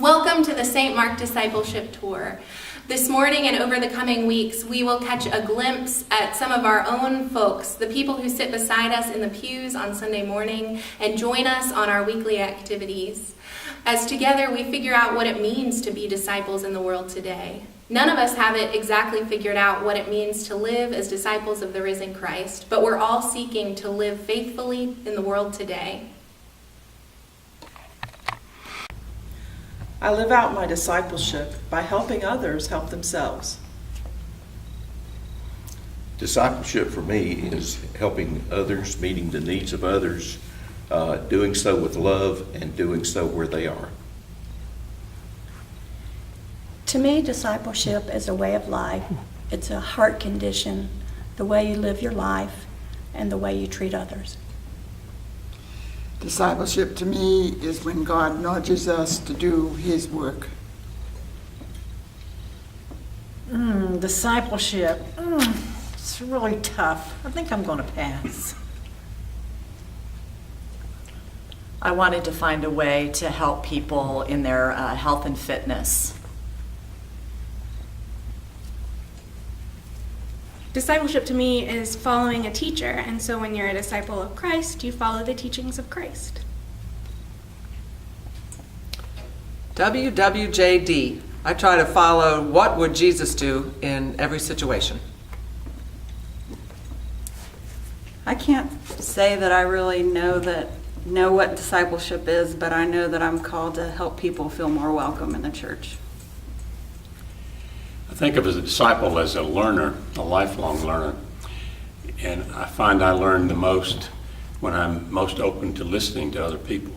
Welcome to the St. Mark Discipleship Tour. This morning and over the coming weeks, we will catch a glimpse at some of our own folks, the people who sit beside us in the pews on Sunday morning and join us on our weekly activities. As together we figure out what it means to be disciples in the world today. None of us have it exactly figured out what it means to live as disciples of the risen Christ, but we're all seeking to live faithfully in the world today. I live out my discipleship by helping others help themselves. Discipleship for me is helping others, meeting the needs of others, doing so with love and doing so where they are. To me, discipleship is a way of life. It's a heart condition, the way you live your life and the way you treat others. Discipleship to me is when God nudges us to do His work. Discipleship, it's really tough. I think I'm going to pass. I wanted to find a way to help people in their health and fitness. Discipleship to me is following a teacher, and so when you're a disciple of Christ, you follow the teachings of Christ. WWJD. I try to follow what would Jesus do in every situation. I can't say that I really know what discipleship is, but I know that I'm called to help people feel more welcome in the church. I think of as a disciple as a learner, a lifelong learner. And I find I learn the most when I'm most open to listening to other people.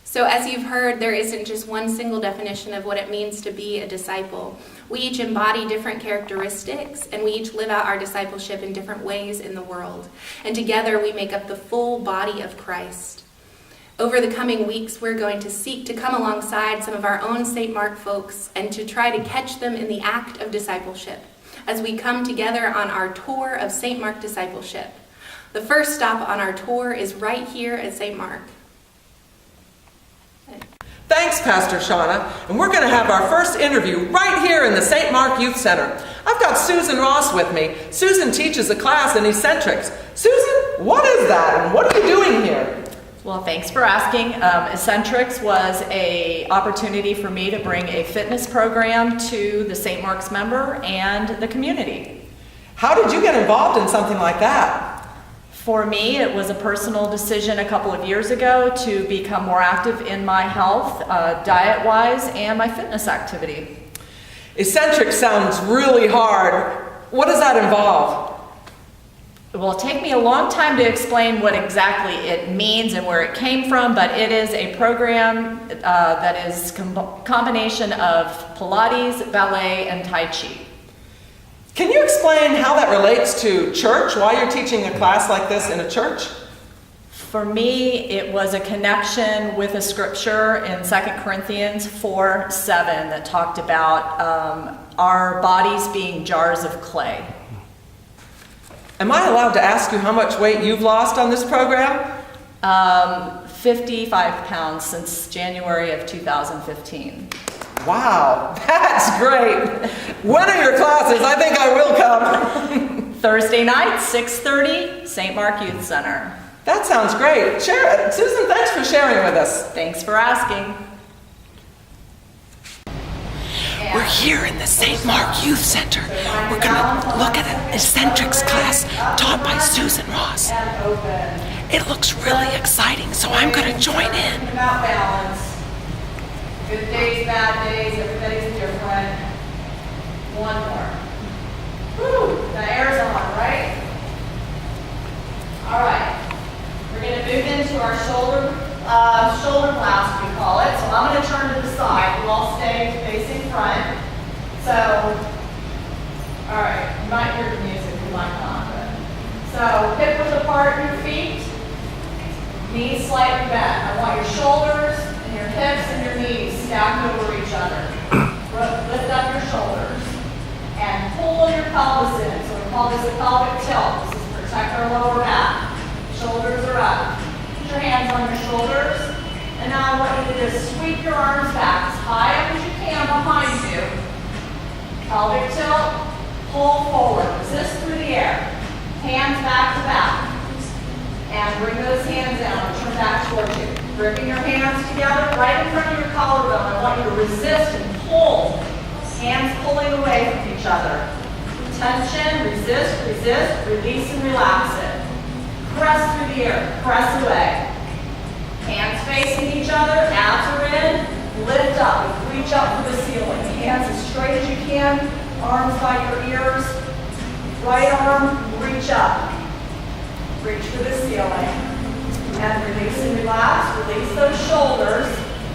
So as you've heard, there isn't just one single definition of what it means to be a disciple. We each embody different characteristics, and we each live out our discipleship in different ways in the world. And together we make up the full body of Christ. Over the coming weeks, we're going to seek to come alongside some of our own St. Mark folks and to try to catch them in the act of discipleship as we come together on our tour of St. Mark Discipleship. The first stop on our tour is right here at St. Mark. Thanks, Pastor Shauna. And we're going to have our first interview right here in the St. Mark Youth Center. I've got Susan Ross with me. Susan teaches a class in Eccentrics. Susan, what is that and what are you doing here? Well, thanks for asking. Eccentrics was an opportunity for me to bring a fitness program to the St. Mark's member and the community. How did you get involved in something like that? For me, it was a personal decision a couple of years ago to become more active in my health, diet-wise, and my fitness activity. Eccentrics sounds really hard. What does that involve? Well, it'll take me a long time to explain what exactly it means and where it came from, but it is a program that is combination of Pilates, ballet, and Tai Chi. Can you explain how that relates to church, why you're teaching a class like this in a church? For me, it was a connection with a scripture in 2 Corinthians 4:7 that talked about our bodies being jars of clay. Am I allowed to ask you how much weight you've lost on this program? 55 pounds since January of 2015. Wow, that's great. When are your classes? I think I will come. Thursday night, 6:30, St. Mark Youth Center. That sounds great. Share it. Susan, thanks for sharing with us. Thanks for asking. We're here in the St. Mark Youth Center. We're going to look at an eccentrics class taught by Susan Ross. It looks really exciting, so I'm going to join in. About balance. Good days, bad days, everybody's different. One more. Woo, the air's on, right? All right. We're going to move into our shoulder blast, we call it. So I'm going to turn to the side. We'll all stay facing front. So, all right, you might hear the music, you might not. So, hip width apart your feet, knees slightly bent. I want your shoulders and your hips and your knees stacked over each other. Lift up your shoulders and pull your pelvis in. So we call this a pelvic tilt. This is protect our lower back. Shoulders are up. Put your hands on your shoulders And now I want you to just sweep your arms back as high up as you can behind you. Pelvic tilt, pull forward, resist through the air. Hands back to back. And bring those hands down and turn back towards you. Gripping your hands together right in front of your collarbone. I want you to resist and pull. Hands pulling away from each other. Tension, resist, release and relax it. Press through the air, press away. Hands facing each other, abs are in, lift up, reach up for the ceiling. Hands as straight as you can, arms by your ears. Right arm, reach up. Reach for the ceiling. And release and relax, release those shoulders.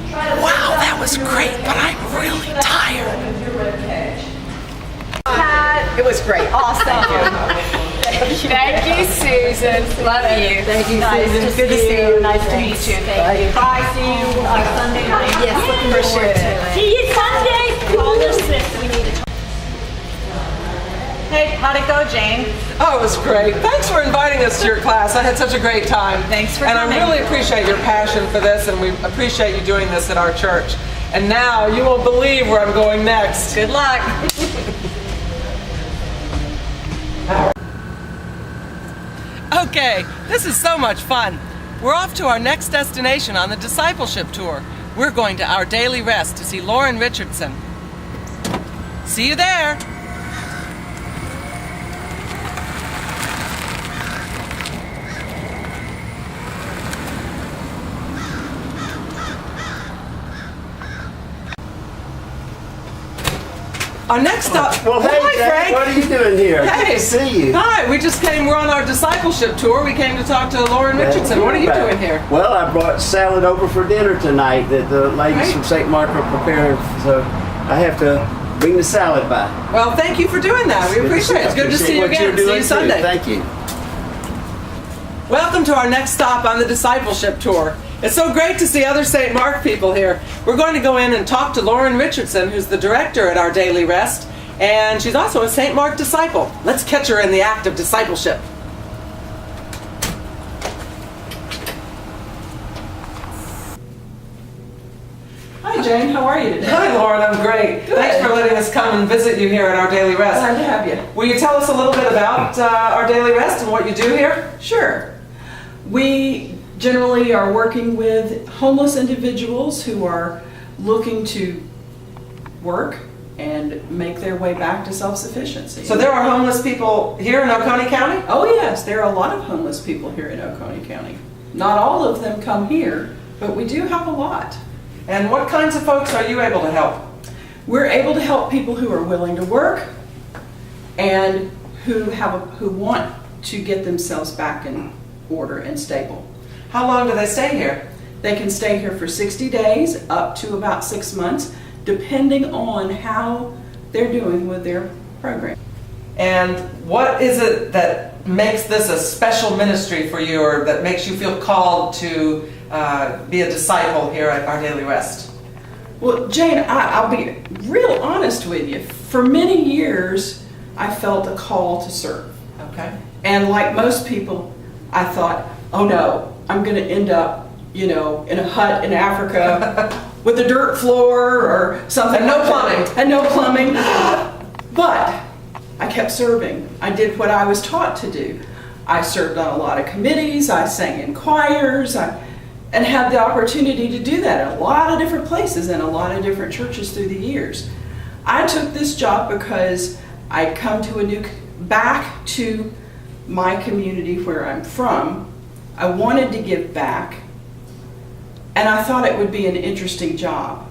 Try to Wow, that was great, but I'm really tired. With your rib cage. It was great. Awesome. Thank you, Susan. Love you. Thank you, Susan. Good to see you. Nice to meet you. Thank you. Bye. See you Sunday night. Yes, looking forward to it. See you Sunday. Call us if we need to talk. Hey, how'd it go, Jane? Oh, it was great. Thanks for inviting us to your class. I had such a great time. Thanks for coming. coming. And I really appreciate your passion for this, and we appreciate you doing this at our church. And now you won't believe where I'm going next. Good luck. Okay, this is so much fun. We're off to our next destination on the Discipleship Tour. We're going to Our Daily Rest to see Lauren Richardson. See you there. Our next stop. Well, hey, hi, Jack, Frank. what are you doing here? Hey. Good to see you. Hi, we're on our discipleship tour. We came to talk to Lauren Richardson. What are you doing here? Well, I brought salad over for dinner tonight that the ladies from St. Mark are preparing, so I have to bring the salad by. Well, thank you for doing that. We appreciate it. It's good to see you again. See you Sunday. Thank you. Welcome to our next stop on the discipleship tour. It's so great to see other St. Mark people here. We're going to go in and talk to Lauren Richardson, who's the director at Our Daily Rest, and she's also a St. Mark disciple. Let's catch her in the act of discipleship. Hi Jane, how are you today? Hi Lauren, I'm great. Good. Thanks for letting us come and visit you here at Our Daily Rest. Glad to have you. Will you tell us a little bit about Our Daily Rest and what you do here? Sure. We generally are working with homeless individuals who are looking to work and make their way back to self-sufficiency. So there are homeless people here in Oconee County? Oh yes, there are a lot of homeless people here in Oconee County. Not all of them come here, but we do have a lot. And what kinds of folks are you able to help? We're able to help people who are willing to work and who want to get themselves back in order and stable. How long do they stay here? They can stay here for 60 days up to about 6 months, depending on how they're doing with their program. And what is it that makes this a special ministry for you, or that makes you feel called to be a disciple here at Our Daily Rest? Well, Jane, I'll be real honest with you. For many years, I felt a call to serve. Okay. And like most people, I thought, oh no, I'm going to end up, in a hut in Africa with a dirt floor or something. And no plumbing. And no plumbing. But I kept serving. I did what I was taught to do. I served on a lot of committees. I sang in choirs. And had the opportunity to do that in a lot of different places and a lot of different churches through the years. I took this job because I'd come to back to my community where I'm from. I wanted to give back, and I thought it would be an interesting job.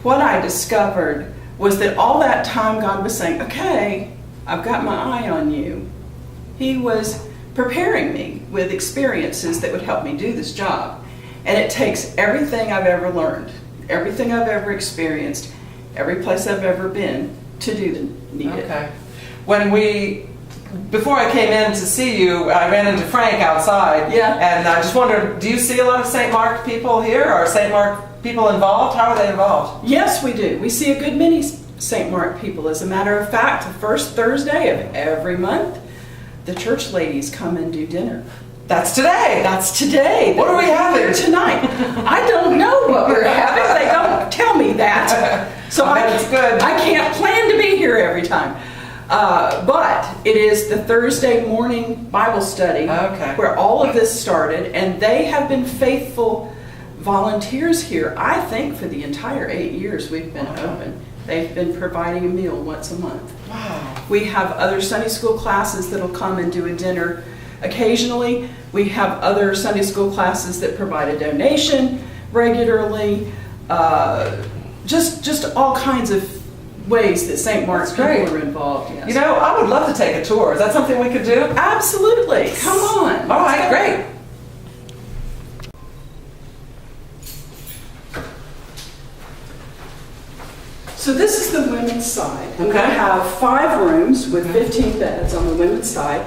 What I discovered was that all that time God was saying, okay, I've got my eye on you. He was preparing me with experiences that would help me do this job. And it takes everything I've ever learned, everything I've ever experienced, every place I've ever been to do the needed. Okay. Before I came in to see you, I ran into Frank outside. Yeah. And I just wondered, do you see a lot of St. Mark people here? Are St. Mark people involved? How are they involved? Yes, we do. We see a good many St. Mark people. As a matter of fact, the first Thursday of every month, the church ladies come and do dinner. That's today. That's today. What are we having? Here tonight? I don't know what we're having. They don't tell me that. So That's good. I can't plan to be here every time. But it is the Thursday morning Bible study where all of this started, and they have been faithful volunteers here, I think, for the entire 8 years we've been open. They've been providing a meal once a month. Wow. We have other Sunday school classes that'll come and do a dinner occasionally. We have other Sunday school classes that provide a donation regularly. Just all kinds of ways that St. Mark's people are involved. Yes. You know, I would love to take a tour. Is that something we could do? Absolutely. Come on. All right, great. So this is the women's side. And we have 5 rooms with 15 beds on the women's side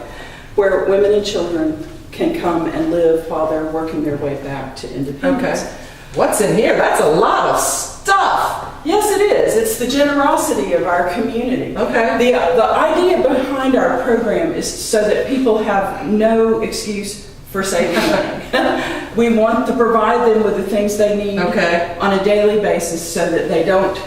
where women and children can come and live while they're working their way back to independence. Okay. What's in here? That's a lot of stuff. Yes, it is. It's the generosity of our community. Okay. The idea behind our program is so that people have no excuse for saving money. We want to provide them with the things they need on a daily basis so that they don't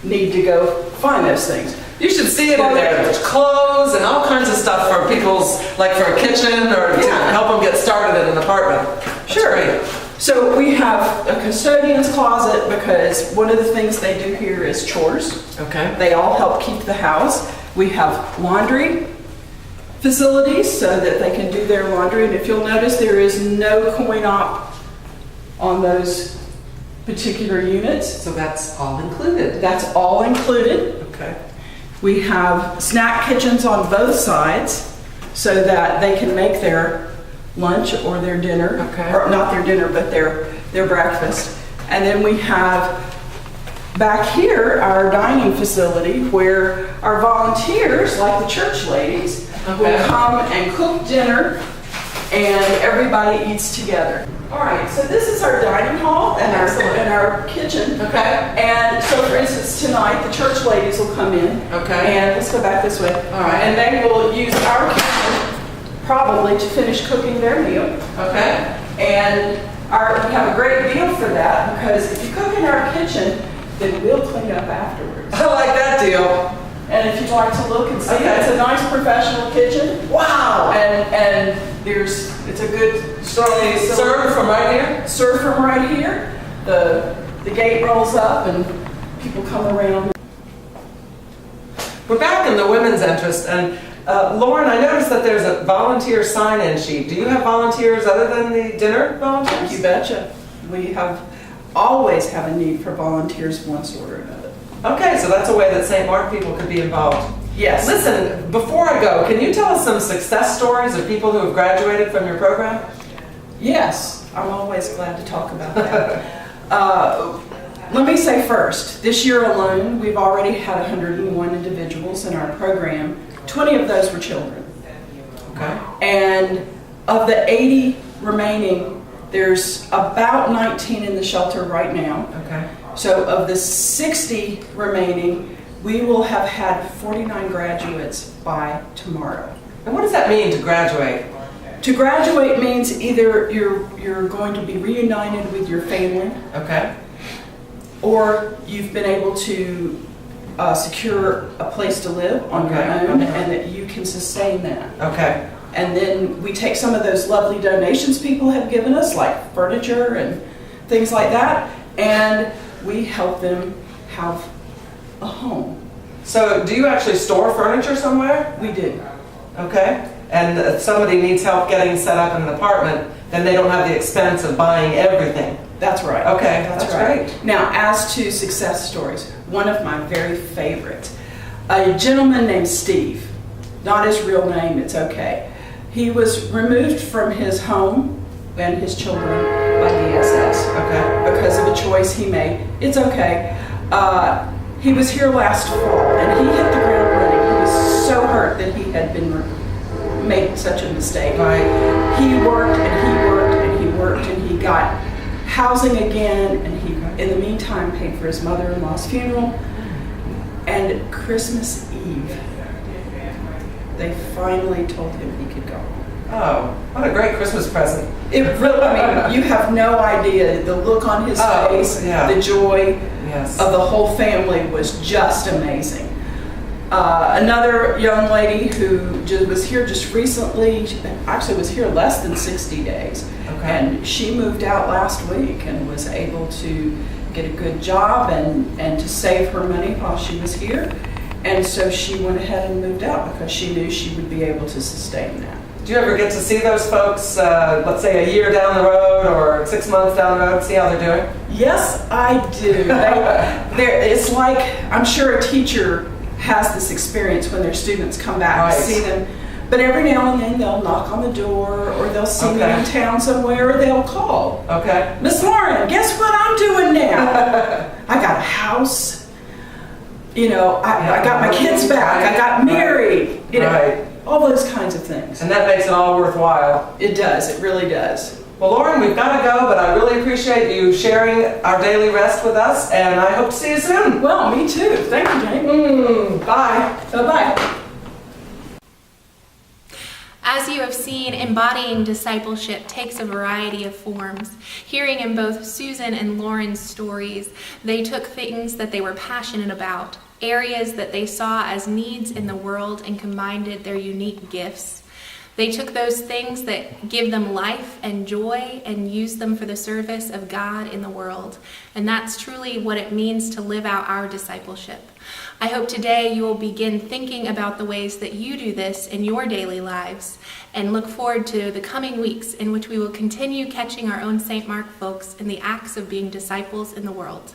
need to go find those things. You should see it in there. There's clothes and all kinds of stuff for people's, like for a kitchen or to help them get started in an apartment. That's great. So we have a custodian's closet because one of the things they do here is chores. Okay. They all help keep the house. We have laundry facilities so that they can do their laundry. And if you'll notice, there is no coin-op on those particular units. So that's all included. That's all included. Okay. We have snack kitchens on both sides so that they can make their lunch or their dinner, or not their dinner, but their breakfast. And then we have back here our dining facility where our volunteers, like the church ladies, will come and cook dinner and everybody eats together. All right, so this is our dining hall and our kitchen. Okay. And so, for instance, tonight the church ladies will come in. Okay. And let's go back this way. All right. And they will use our kitchen probably to finish cooking their meal. Okay. And we have a great deal for that because if you cook in our kitchen, then we'll clean up afterwards. I like that deal. And if you'd like to look and see, it's a nice professional kitchen. Wow. And it's a good story. Serve from right here? Serve from right here. The gate rolls up and people come around. We're back in the women's interest, and Lauren, I noticed that there's a volunteer sign-in sheet. Do you have volunteers other than the dinner volunteers? You betcha. We always have a need for volunteers of one sort or another. Okay, so that's a way that St. Mark people could be involved. Yes. Listen, before I go, can you tell us some success stories of people who have graduated from your program? Yes, I'm always glad to talk about that. Let me say first, this year alone, we've already had 101 individuals in our program. 20 of those were children. Okay. And of the 80 remaining, there's about 19 in the shelter right now. Okay. So of the 60 remaining, we will have had 49 graduates by tomorrow. And what does that mean to graduate? To graduate means either you're going to be reunited with your family. Okay. Or you've been able to secure a place to live on your own and that you can sustain that. Okay. And then we take some of those lovely donations people have given us, like furniture and things like that, and we help them have a home. So do you actually store furniture somewhere? We do. Okay. And if somebody needs help getting set up in an apartment, then they don't have the expense of buying everything. That's right. Okay, that's right. Great. Now, as to success stories, one of my very favorites, a gentleman named Steve, not his real name, it's okay. He was removed from his home and his children by DSS, because of a choice he made. It's okay. He was here last fall and he hit the ground running. He was so hurt that he had made such a mistake. Right. He worked and he worked and he worked and he got housing again, and he, in the meantime, paid for his mother-in-law's funeral. And Christmas Eve, they finally told him he could go. Oh, what a great Christmas present. It really, I mean, you have no idea. The look on his face, yeah. the joy Yes. of the whole family was just amazing. Another young lady who was here just recently, actually was here less than 60 days. Okay. And she moved out last week and was able to get a good job and to save her money while she was here. And so she went ahead and moved out because she knew she would be able to sustain that. Do you ever get to see those folks, let's say a year down the road or 6 months down the road, see how they're doing? Yes, I do. It's like, I'm sure a teacher has this experience when their students come back to see them. But every now and then they'll knock on the door, or they'll see me in town somewhere, or they'll call. Okay. Miss Lauren, guess what I'm doing now? I got a house. You know, I got my kids back. I got married. You know, all those kinds of things. And that makes it all worthwhile. It does. It really does. Well, Lauren, we've got to go, but I really appreciate you sharing our daily rest with us, and I hope to see you soon. Well, me too. Thank you, Jane. Bye. Bye-bye. As you have seen, embodying discipleship takes a variety of forms. Hearing in both Susan and Lauren's stories, they took things that they were passionate about, areas that they saw as needs in the world, and combined their unique gifts. They took those things that give them life and joy and used them for the service of God in the world. And that's truly what it means to live out our discipleship. I hope today you will begin thinking about the ways that you do this in your daily lives, and look forward to the coming weeks in which we will continue catching our own St. Mark folks in the acts of being disciples in the world.